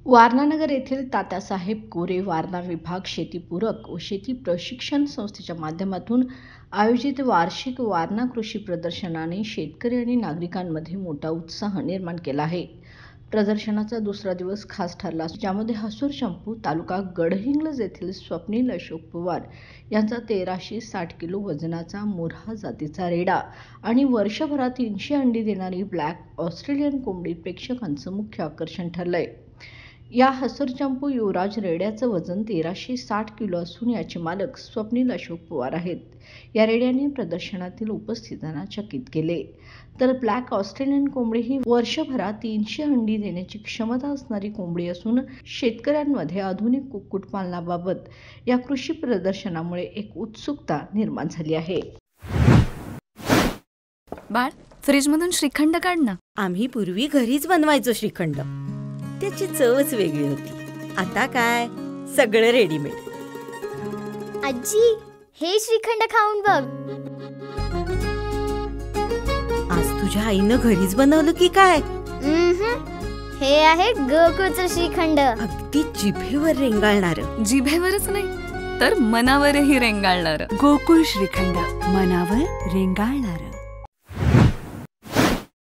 वारणानगर येथील तात्यासाहेब कोरे वारणा विभाग शेतीपूरक व शेती प्रशिक्षण संस्थेच्या माध्यमातून आयोजित वार्षिक वारणा कृषी प्रदर्शनाने शेतकरी आणि नागरिकांमध्ये मोठा उत्साह निर्माण केला आहे। प्रदर्शनाचा दुसरा दिवस खास ठरला, ज्यामध्ये हसूर चंपू तालुका गडहिंग्लज येथील स्वप्नील अशोक पवार यांचा 1360 किलो वजनाचा मुर्हा जातीचा रेडा आणि वर्षभरात 300 अंडी देणारी ब्लॅक ऑस्ट्रेलियन कोंबडी प्रेक्षकांचं मुख्य आकर्षण ठरलंय। या हसूर चंपू युवराज रेड्याचं वजन 1360 किलो असून याचे मालक स्वप्नील अशोक पवार आहेत। या रेड्याने प्रदर्शनातील उपस्थितांना चकित केले। तर ब्लॅक ऑस्ट्रेलियन कोंबडी ही वर्षभरात 300 अंडी देण्याची क्षमता असणारी कोंबडी असून शेतकऱ्यांमध्ये आधुनिक कुक्कुटपालनाबाबत या कृषी प्रदर्शनामुळे एक उत्सुकता निर्माण झाली आहे। बाळ, फ्रीजमधून श्रीखंड काढ ना। आम्ही पूर्वी घरीच बनवायचो श्रीखंड, त्याची चवच वेगळी होती। आता काय सगळं रेडीमेड। आजी, हे श्रीखंड खाऊन बघ। आज तुझ्या आईनं घरीच बनवलं की काय? हे आहे गोकुळचं श्रीखंड। अगदी जिभेवर रेंगाळणार। जिभेवरच नाही तर मनावरही रेंगाळणार। गोकुळ श्रीखंड, मनावर रेंगाळणार।